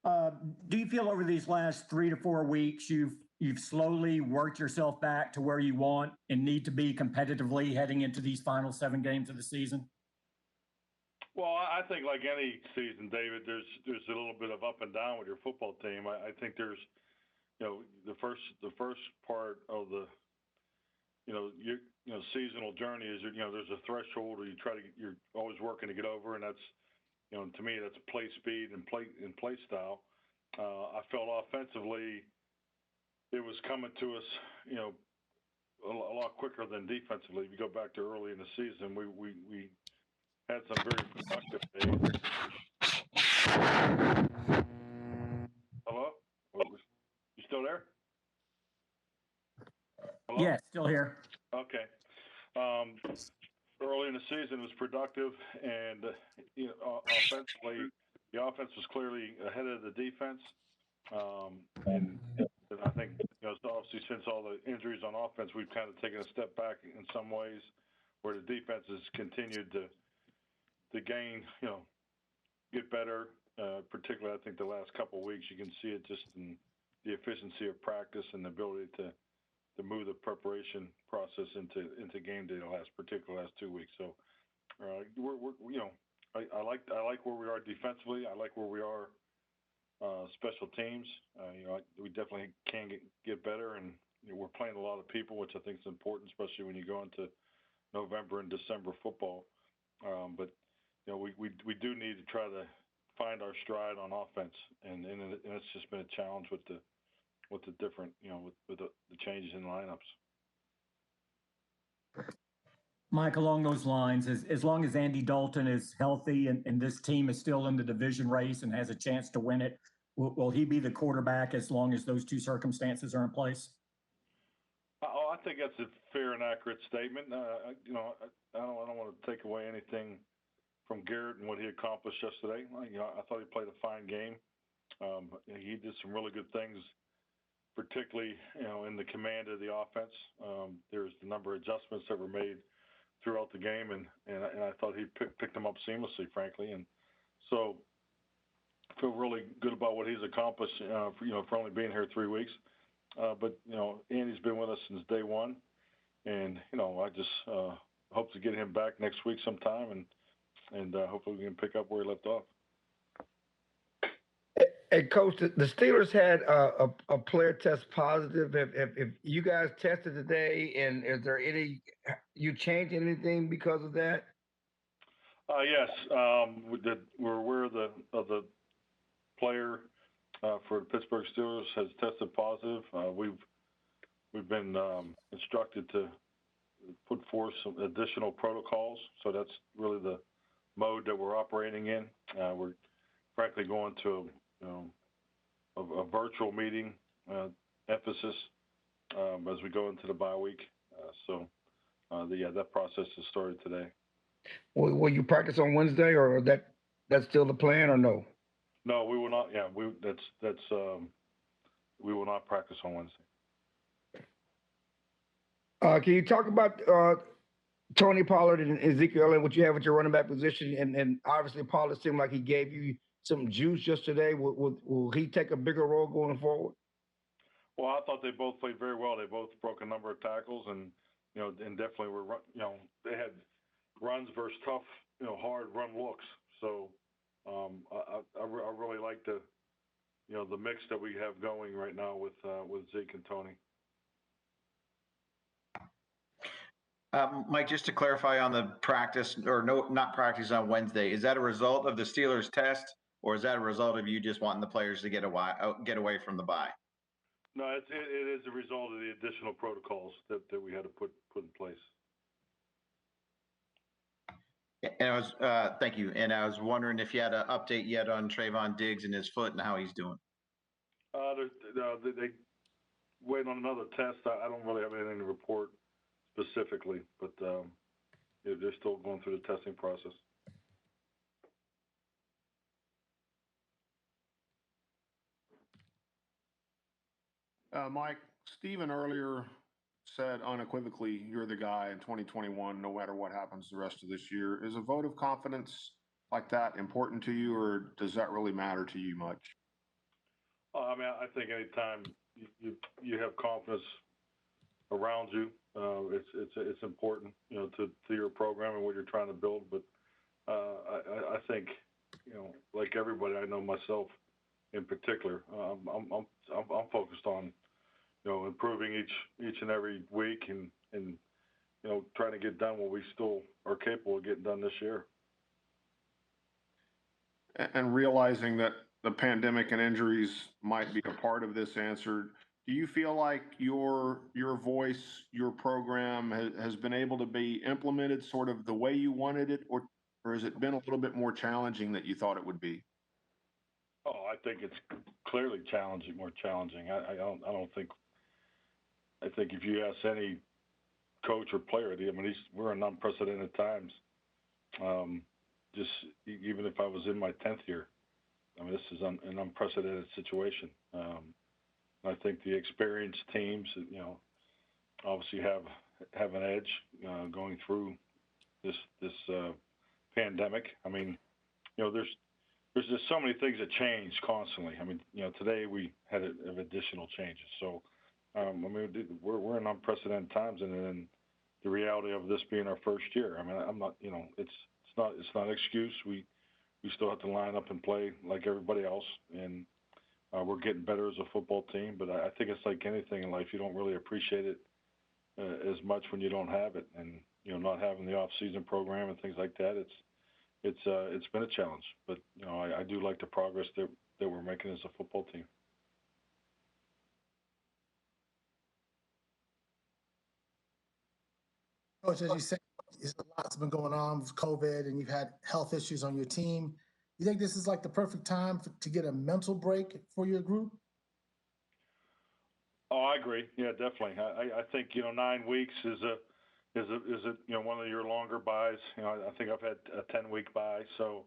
Uh, do you feel over these last 3 to 4 weeks you've slowly worked yourself back to where you want and need to be competitively heading into these final 7 games of the season? Well, I think like any season, David, there's a little bit of up and down with your football team. I think there's, the first part of the, seasonal journey is, there's a threshold where you're always working to get over, and that's, to me, that's play speed and play style. I felt offensively it was coming to us, a lot quicker than defensively. If you go back to early in the season, we had some very productive days. Hello? You still there? Hello? Yeah, still here. Okay. Early in the season was productive, and offensively, the offense was clearly ahead of the defense. And I think, obviously since all the injuries on offense, we've kind of taken a step back in some ways, where the defense has continued to gain, get better. Particularly, I think the last couple of weeks, you can see it just in the efficiency of practice and the ability to move the preparation process into game day particularly last 2 weeks. So I like where we are defensively. I like where we are special teams. We definitely can get better, and we're playing a lot of people, which I think is important, especially when you go into November and December football. But we do need to try to find our stride on offense, and it's just been a challenge with the different, with the changes in lineups. Mike, along those lines, as long as Andy Dalton is healthy and this team is still in the division race and has a chance to win it, will he be the quarterback as long as those two circumstances are in place? I think that's a fair and accurate statement. I don't want to take away anything from Garrett and what he accomplished yesterday. I thought he played a fine game. He did some really good things, particularly in the command of the offense. There's a number of adjustments that were made throughout the game, and I thought he picked them up seamlessly, frankly. And so I feel really good about what he's accomplished for only being here 3 weeks. But Andy's been with us since day one, and I just hope to get him back next week sometime, and hopefully we can pick up where he left off. Hey, Coach, the Steelers had a player test positive. If you guys tested today, and is there you changed anything because of that? Yes, we're aware of the player for the Pittsburgh Steelers has tested positive. We've been instructed to put forth some additional protocols, so that's really the mode that we're operating in. We're frankly going to a virtual meeting emphasis as we go into the bye week. That process has started today. Will you practice on Wednesday, or that's still the plan, or no? No, we will not. Yeah, we will not practice on Wednesday. Can you talk about Tony Pollard and Ezekiel and what you have at your running back position? And obviously Pollard seemed like he gave you some juice yesterday. Will he take a bigger role going forward? Well, I thought they both played very well. They both broke a number of tackles, and and definitely were they had runs versus tough hard run looks. So I really like the the mix that we have going right now with Zeke and Tony. Mike, just to clarify on the practice, or no, not practice on Wednesday, is that a result of the Steelers test, or is that a result of you just wanting the players to get away from the bye? No, it is a result of the additional protocols that we had to put in place. And thank you. And I was wondering if you had an update yet on Trayvon Diggs and his foot and how he's doing. They wait on another test. I don't really have anything to report specifically, but they're still going through the testing process. Mike, Steven earlier said unequivocally, you're the guy in 2021, no matter what happens the rest of this year. Is a vote of confidence like that important to you, or does that really matter to you much? I mean, I think anytime you have confidence around you, it's important, to your program and what you're trying to build. But I think, like everybody, I know myself in particular, I'm focused on, improving each and every week and trying to get done what we still are capable of getting done this year. And realizing that the pandemic and injuries might be a part of this answer, do you feel like your voice, your program has been able to be implemented sort of the way you wanted it, or has it been a little bit more challenging than you thought it would be? Oh, I think it's clearly more challenging. I think if you ask any coach or player, I mean, we're in unprecedented times. Just even if I was in my 10th year, I mean, this is an unprecedented situation. I think the experienced teams, obviously have an edge going through this pandemic. I mean, there's just so many things that change constantly. I mean, today we had additional changes. So, I mean, we're in unprecedented times, and then the reality of this being our first year. I mean, I'm not, it's not an excuse. We still have to line up and play like everybody else, and we're getting better as a football team. But I think it's like anything in life; you don't really appreciate it as much when you don't have it, and not having the off-season program and things like that. It's been a challenge, but I do like the progress that we're making as a football team. Coach, as you said, a lot's been going on with COVID, and you've had health issues on your team. You think this is like the perfect time to get a mental break for your group? Oh, I agree. Yeah, definitely. I think 9 weeks is one of your longer buys. I think I've had a 10-week buy, so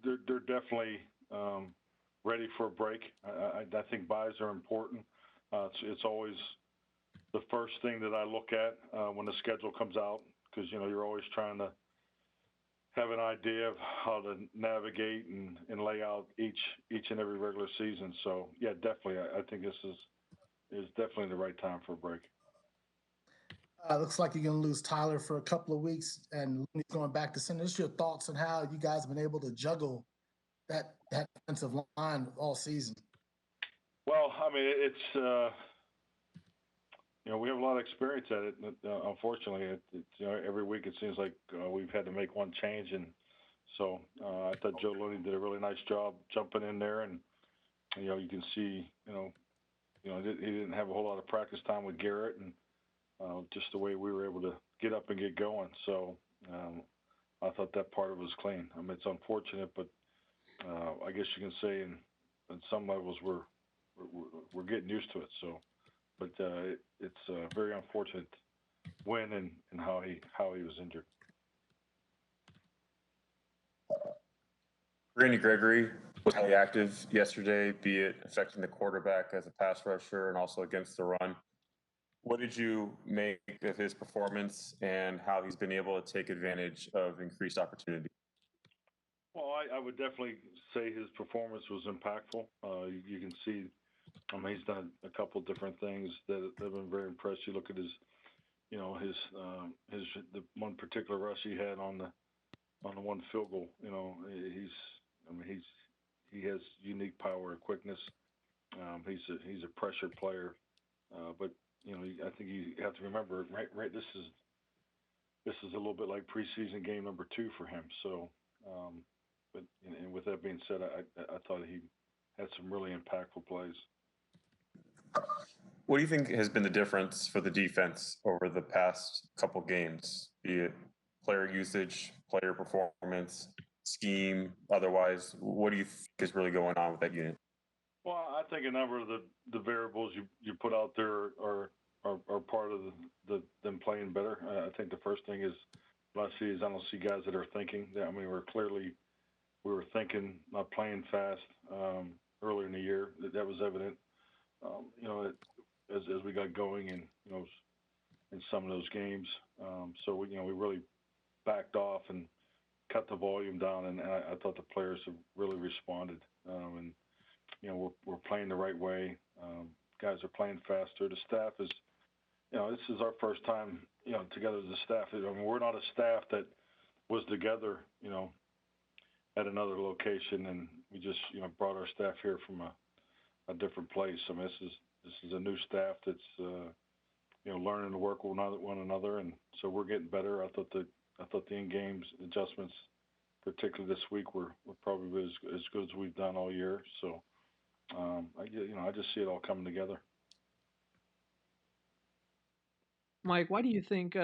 they're definitely ready for a break. I think buys are important. It's always the first thing that I look at when the schedule comes out, because you're always trying to have an idea of how to navigate and lay out each and every regular season. So yeah, definitely, I think this is definitely the right time for a break. Looks like you're going to lose Tyler for a couple of weeks, and he's going back to center. Just your thoughts on how you guys have been able to juggle that defensive line all season. Well, I mean, it's we have a lot of experience at it. Unfortunately, every week it seems like we've had to make one change, and so I thought Joe Looney did a really nice job jumping in there, and you can see he didn't have a whole lot of practice time with Garrett, and just the way we were able to get up and get going. So I thought that part of it was clean. I mean, it's unfortunate, but I guess you can say in some levels we're getting used to it. So. But it's a very unfortunate when and how he was injured. Gregory was highly active yesterday, be it affecting the quarterback as a pass rusher and also against the run. What did you make of his performance and how he's been able to take advantage of increased opportunity? Well, I would definitely say his performance was impactful. You can see. He's done a couple of different things that have been very impressed. You look at his the one particular rush he had on the one field goal. He has unique power and quickness. He's a pressure player, but I think you have to remember, right. This is a little bit like preseason game number 2 for him. So, but and with that being said, I thought he had some really impactful plays. What do you think has been the difference for the defense over the past couple games, be it player usage, player performance, scheme, otherwise? What do you think is really going on with that unit? Well, I think a number of the variables you put out there are part of them playing better. I think the first thing is what I see is I don't see guys that are thinking. I mean, we were thinking, not playing fast earlier in the year. That was evident. As we got going in some of those games, so we really backed off and cut the volume down, and I thought the players have really responded. And we're playing the right way. Guys are playing faster. The staff is, this is our first time, together as a staff. I mean, we're not a staff that was together, at another location, and we just, brought our staff here from a different place. I mean, this is a new staff that's, learning to work with one another, and so we're getting better. I thought the in-games adjustments, particularly this week, were probably as good as we've done all year. So, I just see it all coming together. Mike, why do you think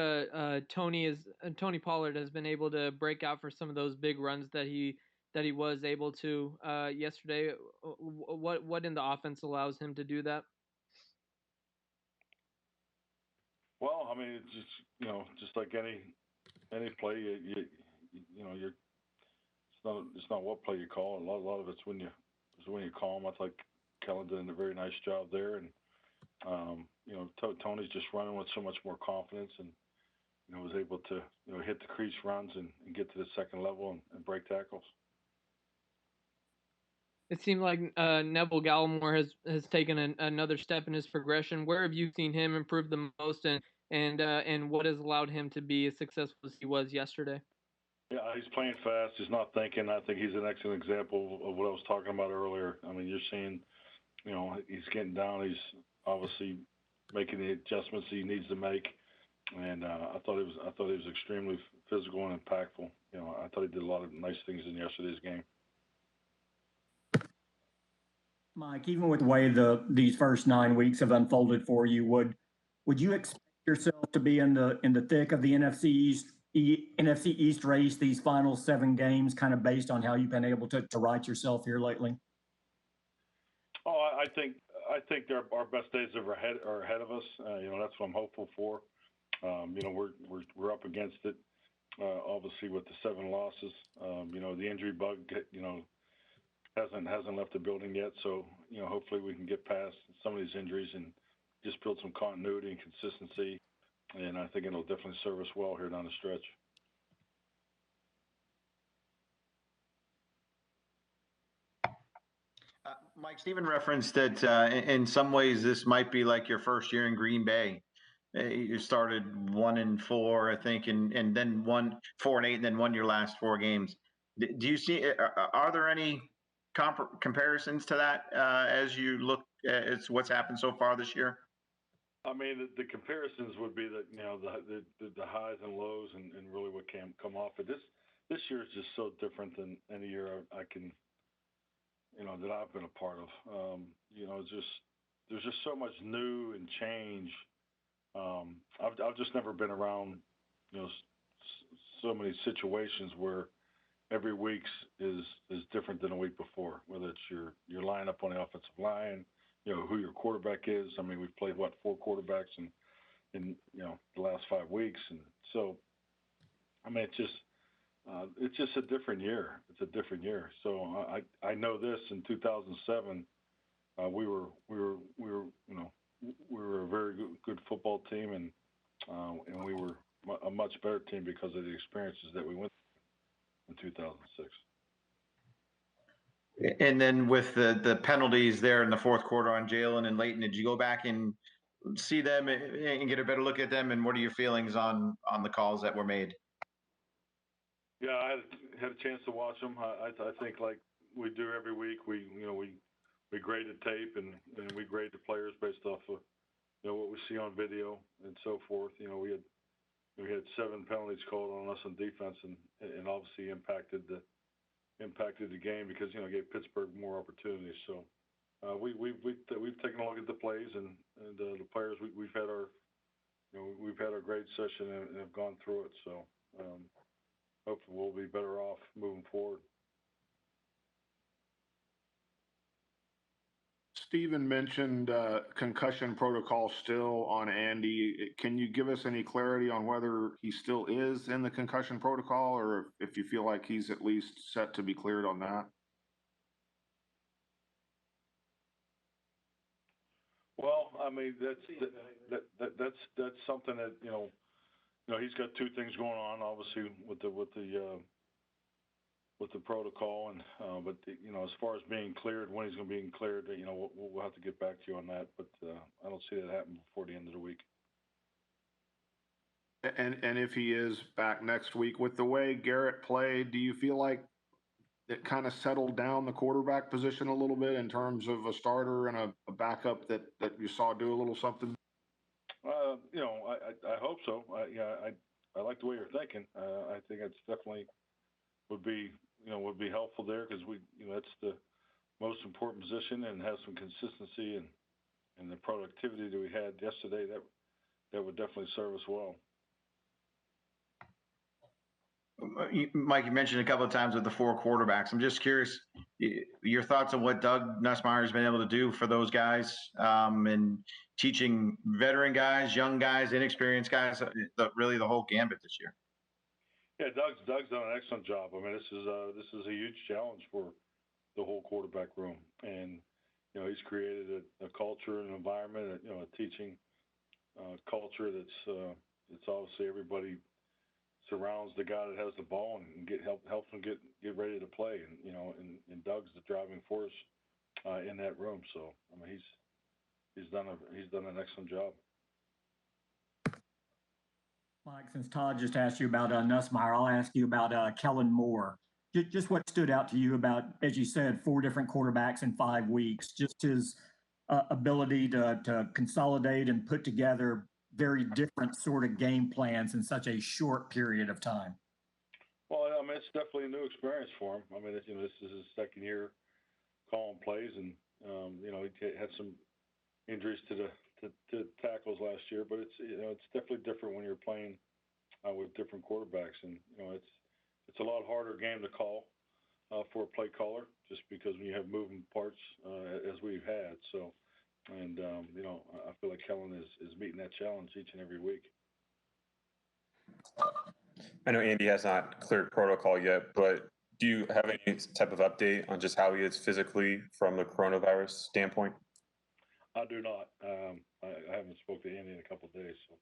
Tony Pollard has been able to break out for some of those big runs that he was able to yesterday? What in the offense allows him to do that? Well, I mean, it's just like any play, it's not what play you call. A lot of it's when you call them. I thought Kellen did a very nice job there, and Tony's just running with so much more confidence, and was able to hit the crease runs and get to the second level and break tackles. It seemed like Neville Gallimore has taken another step in his progression. Where have you seen him improve the most, and what has allowed him to be as successful as he was yesterday? Yeah, he's playing fast. He's not thinking. I think he's an excellent example of what I was talking about earlier. I mean, you're seeing, he's getting down. He's obviously making the adjustments he needs to make, and I thought he was extremely physical and impactful. I thought he did a lot of nice things in yesterday's game. Mike, even with the way these first 9 weeks have unfolded for you, would you expect yourself to be in the thick of the NFC East race these final 7 games, kind of based on how you've been able to right yourself here lately? Oh, I think our best days are ahead of us. That's what I'm hopeful for. We're up against it, obviously with the 7 losses. The injury bug, hasn't left the building yet. So, hopefully we can get past some of these injuries and just build some continuity and consistency. And I think it'll definitely serve us well here down the stretch. Mike, Stephen referenced that in some ways this might be like your first year in Green Bay. You started 1-4, I think, and then 4-8, and then won your last 4 games. Do you see? Are there any comparisons to that as you look at what's happened so far this year? I mean, the comparisons would be that the highs and lows and really what can come off of this year is just so different than any year I can that I've been a part of. There's just so much new and change. I've just never been around so many situations where every week is different than a week before, whether it's your lineup on the offensive line, who your quarterback is. I mean, we've played 4 quarterbacks in the last 5 weeks, and so I mean it's just a different year. It's a different year. So I know this in 2007 we were a very good football team, and we were a much better team because of the experiences that we went through in 2006. And then with the penalties there in the fourth quarter on Jalen and Leighton, did you go back and see them and get a better look at them? And what are your feelings on the calls that were made? Yeah, I had a chance to watch them. I think like we do every week, we grade the tape and we grade the players based off of what we see on video and so forth. We had 7 penalties called on us on defense, and obviously impacted the game because gave Pittsburgh more opportunities. So we've taken a look at the plays and the players. We've had our grade session and have gone through it. So hopefully we'll be better off moving forward. Stephen mentioned concussion protocol still on Andy. Can you give us any clarity on whether he still is in the concussion protocol, or if you feel like he's at least set to be cleared on that? Well, I mean that's something that he's got 2 things going on. Obviously with the with the protocol, and but as far as being cleared, when he's going to be cleared, we'll have to get back to you on that. But I don't see that happening before the end of the week. And if he is back next week, with the way Garrett played, do you feel like it kind of settled down the quarterback position a little bit in terms of a starter and a backup that you saw do a little something? I hope so. I like the way you're thinking. I think it's definitely would be helpful there, because that's the most important position, and have some consistency and the productivity that we had yesterday. That would definitely serve us well. Mike, you mentioned a couple of times with the 4 quarterbacks. I'm just curious, your thoughts on what Doug Nussmeier has been able to do for those guys, and teaching veteran guys, young guys, inexperienced guys, really the whole gambit this year. Yeah, Doug's done an excellent job. I mean, this is a huge challenge for the whole quarterback room, and he's created a culture and environment, a teaching culture it's obviously everybody surrounds the guy that has the ball and helps him get ready to play, and Doug's the driving force in that room. So I mean, he's done an excellent job. Mike, since Todd just asked you about Nussmeier, I'll ask you about Kellen Moore. Just what stood out to you about, as you said, 4 different quarterbacks in 5 weeks, just his ability to consolidate and put together very different sort of game plans in such a short period of time. Well, I mean, it's definitely a new experience for him. I mean, this is his second year calling plays, and he had some injuries to the tackles last year, but it's definitely different when you're playing with different quarterbacks, and it's a lot harder game to call for a play caller, just because when you have moving parts as we've had. So, and I feel like Kellen is meeting that challenge each and every week. I know Andy has not cleared protocol yet, but do you have any type of update on just how he is physically from the coronavirus standpoint? I do not. I haven't spoke to Andy in a couple of days, so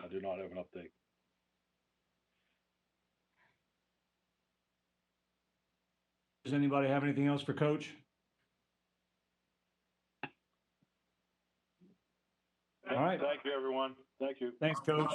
I do not have an update. Does anybody have anything else for Coach? All right. Thank you, everyone. Thank you. Thanks, Coach.